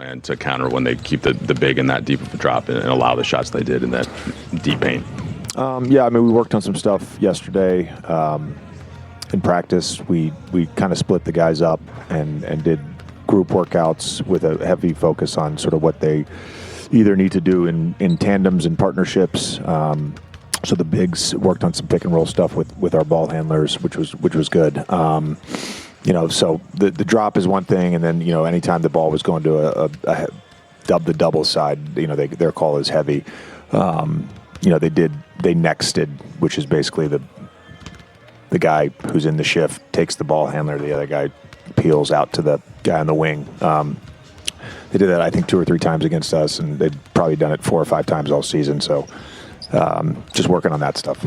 plan to counter when they keep the big and that deep of a drop and allow the shots they did in that deep paint? Yeah, I mean, we worked on some stuff yesterday. In practice, we kind of split the guys up and did group workouts with a heavy focus on sort of what they either need to do in tandems and partnerships. So the bigs worked on some pick and roll stuff with our ball handlers, which was good. So the drop is one thing, and then anytime the ball was going to a the double side, their call is heavy. They nexted, which is basically the guy who's in the shift takes the ball handler, the other guy peels out to the guy on the wing. They did that, I think, 2 or 3 times against us, and they've probably done it 4 or 5 times all season. So just working on that stuff.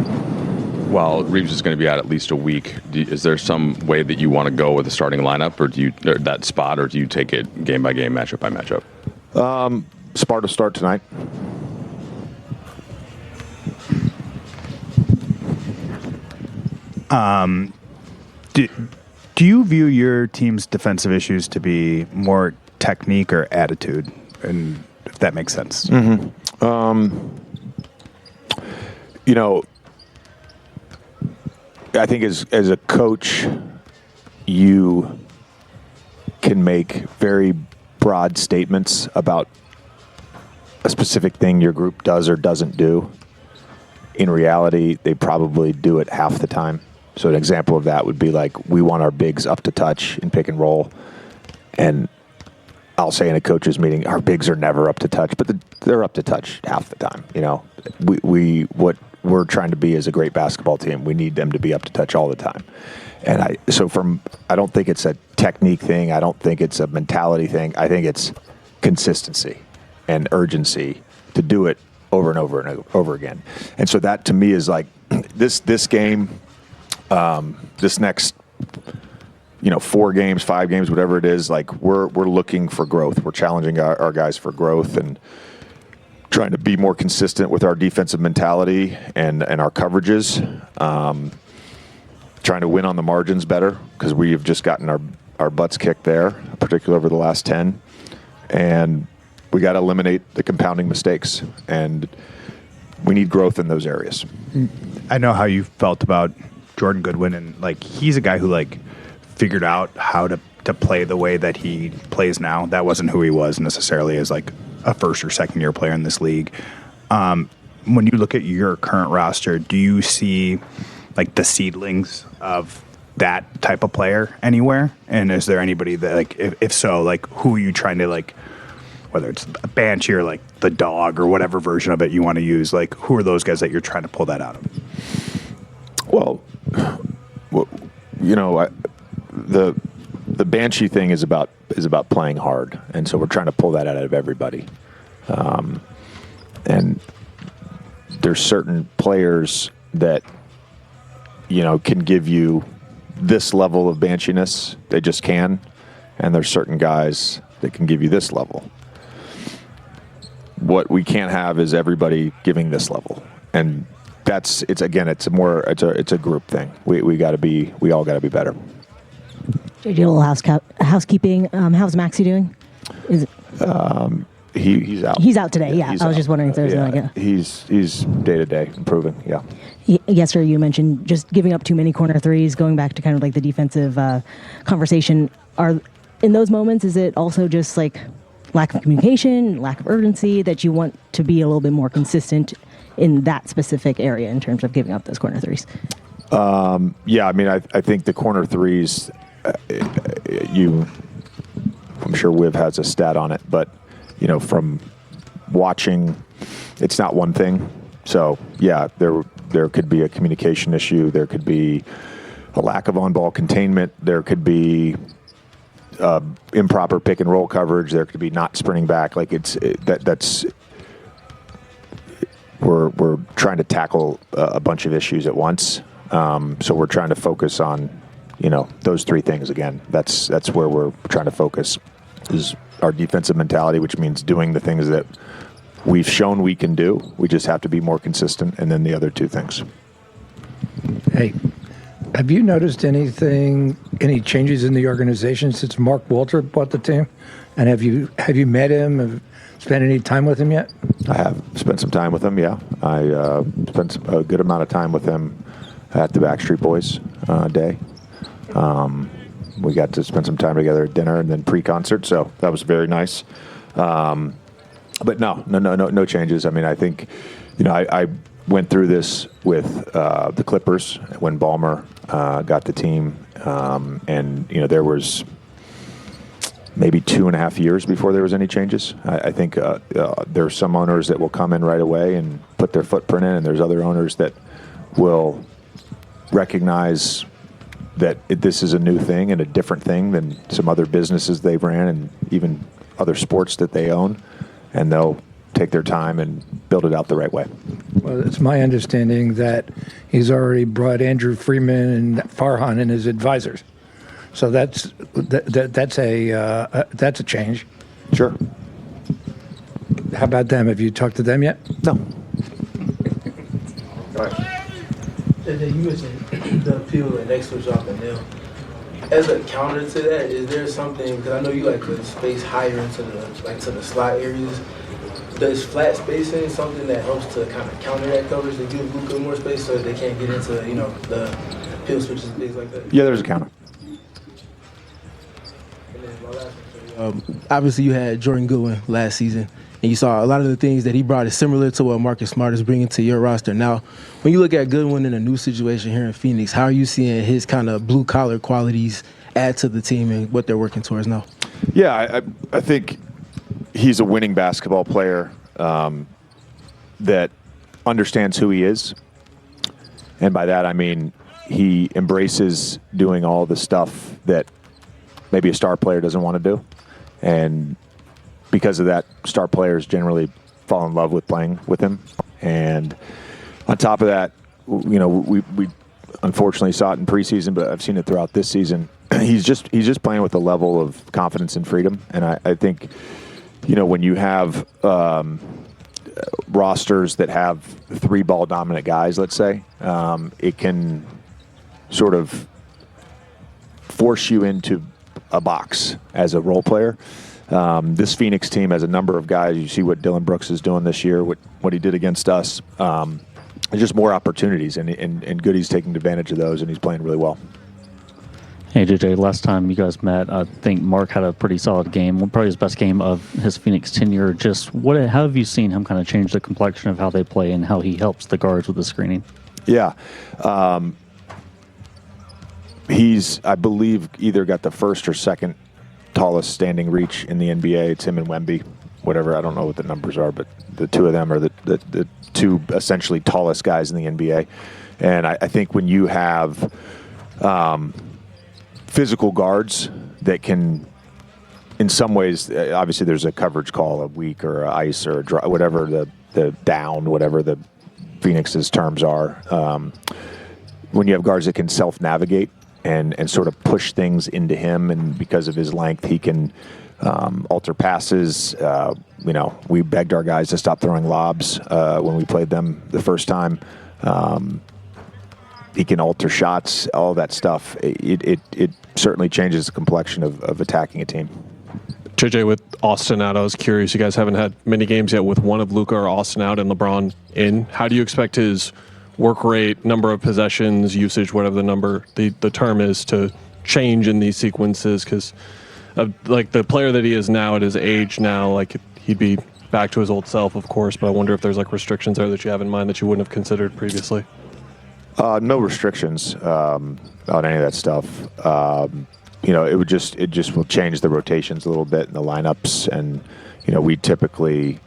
Well, Reeves is going to be out at least a week. Is there some way that you want to go with the starting lineup, or that spot, or do you take it game by game, matchup by matchup? Sparta start tonight. Do you view your team's defensive issues to be more technique or attitude? And if that makes sense. Mm-hmm. I think as a coach, you can make very broad statements about a specific thing your group does or doesn't do. In reality, they probably do it half the time. So an example of that would be like, we want our bigs up to touch in pick and roll. And I'll say in a coach's meeting, our bigs are never up to touch, but they're up to touch half the time. What we're trying to be is a great basketball team. We need them to be up to touch all the time. And I don't think it's a technique thing. I don't think it's a mentality thing. I think it's consistency and urgency to do it over and over and over again. And so that to me is like this game, this next 4 games, 5 games, whatever it is, like we're looking for growth. We're challenging our guys for growth and trying to be more consistent with our defensive mentality and our coverages. Trying to win on the margins better because we have just gotten our butts kicked there, particularly over the last 10. And we got to eliminate the compounding mistakes, and we need growth in those areas. I know how you felt about Jordan Goodwin, and he's a guy who figured out how to play the way that he plays now. That wasn't who he was necessarily as a first or second year player in this league. When you look at your current roster, do you see the seedlings of that type of player anywhere? And is there anybody that if so, who are you trying to whether it's a Banshee or the dog or whatever version of it you want to use, who are those guys that you're trying to pull that out of? Well, the Banshee thing is about playing hard, and so we're trying to pull that out of everybody. And there's certain players that can give you this level of Banshee-ness. They just can, and there's certain guys that can give you this level. What we can't have is everybody giving this level, and it's a group thing. We all got to be better. JJ, a little housekeeping. How's Maxie doing? He's out. He's out today. Yeah, I was just wondering if there's He's day to day improving. Yeah. Yes, sir. You mentioned just giving up too many corner threes. Going back to kind of the defensive conversation. In those moments, is it also just lack of communication, lack of urgency that you want to be a little bit more consistent in that specific area in terms of giving up those corner threes? Yeah, I mean, I think the corner threes, I'm sure Wiv has a stat on it, but, from watching, it's not one thing. So, yeah, there could be a communication issue. There could be a lack of on-ball containment. There could be improper pick and roll coverage. There could be not sprinting back. We're trying to tackle a bunch of issues at once. So we're trying to focus on, those 3 things again. That's where we're trying to focus, is our defensive mentality, which means doing the things that we've shown we can do. We just have to be more consistent, and then the other 2 things. Hey, have you noticed any changes in the organization since Mark Walter bought the team? And have you met him? Have spent any time with him yet? I have spent some time with him. Yeah, I spent a good amount of time with him at the Backstreet Boys day. We got to spend some time together at dinner and then pre-concert, so that was very nice. But no changes. I mean, I think, I went through this with the Clippers when Ballmer got the team, and there was maybe 2.5 years before there was any changes. I think there are some owners that will come in right away and put their footprint in, and there's other owners that will recognize that this is a new thing and a different thing than some other businesses they've ran and even other sports that they own, and they'll take their time and build it out the right way. Well, it's my understanding that he's already brought Andrew Freeman and Farhan in as advisors. So that's a change. Sure. How about them? Have you talked to them yet? No. And then you mentioned the appeal and next switch off and now. As a counter to that, is there something, because I know you like to space higher into the slot areas, does flat spacing something that helps to kind of counter that coverage to give Luka more space so that they can't get into, the appeal switches and things like that? Yeah, there's a counter. And then my last one, obviously you had Jordan Goodwin last season, and you saw a lot of the things that he brought is similar to what Marcus Smart is bringing to your roster. Now, when you look at Goodwin in a new situation here in Phoenix, how are you seeing his kind of blue-collar qualities add to the team and what they're working towards now? Yeah, I think he's a winning basketball player that understands who he is. And by that, I mean he embraces doing all the stuff that maybe a star player doesn't want to do. And because of that, star players generally fall in love with playing with him. And on top of that, we unfortunately saw it in preseason, but I've seen it throughout this season. He's just playing with a level of confidence and freedom. And I think, when you have rosters that have 3 ball dominant guys, let's say, it can sort of force you into a box as a role player. This Phoenix team has a number of guys. You see what Dylan Brooks is doing this year, what he did against us. There's just more opportunities, and Goody's taking advantage of those, and he's playing really well. Hey, JJ, last time you guys met, I think Mark had a pretty solid game, probably his best game of his Phoenix tenure. Just how have you seen him kind of change the complexion of how they play and how he helps the guards with the screening? Yeah. He's, I believe, either got the first or second tallest standing reach in the NBA. It's him and Wemby, whatever. I don't know what the numbers are, but the two of them are the two essentially tallest guys in the NBA. And I think when you have physical guards that can, in some ways, obviously there's a coverage call, a weak or a ice or a dry, whatever the down, whatever the Phoenix's terms are. When you have guards that can self-navigate and sort of push things into him, and because of his length, he can alter passes. We begged our guys to stop throwing lobs when we played them the first time. He can alter shots, all that stuff. It certainly changes the complexion of attacking a team. JJ, with Austin out, I was curious. You guys haven't had many games yet with one of Luka or Austin out and LeBron in. How do you expect his work rate, number of possessions, usage, whatever the term is, to change in these sequences? Because like the player that he is now at his age now, like he'd be back to his old self, of course, but I wonder if there's like restrictions there that you have in mind that you wouldn't have considered previously. No restrictions on any of that stuff. It just will change the rotations a little bit in the lineups, and we typically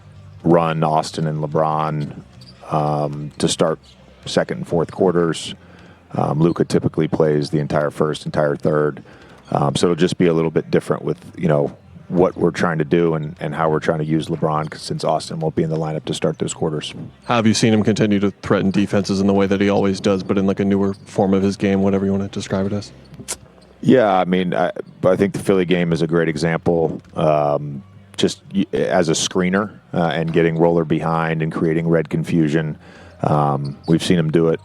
run Austin and LeBron to start second and fourth quarters. Luka typically plays the entire first, entire third. So it'll just be a little bit different with what we're trying to do and how we're trying to use LeBron, since Austin won't be in the lineup to start those quarters. How have you seen him continue to threaten defenses in the way that he always does, but in like a newer form of his game, whatever you want to describe it as? Yeah, I mean, I think the Philly game is a great example. Just as a screener and getting roller behind and creating red confusion. We've seen him do it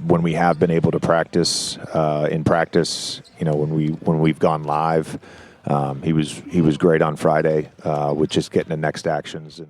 when we have been able to practice in practice. When we've gone live. He was great on Friday with just getting the next actions. And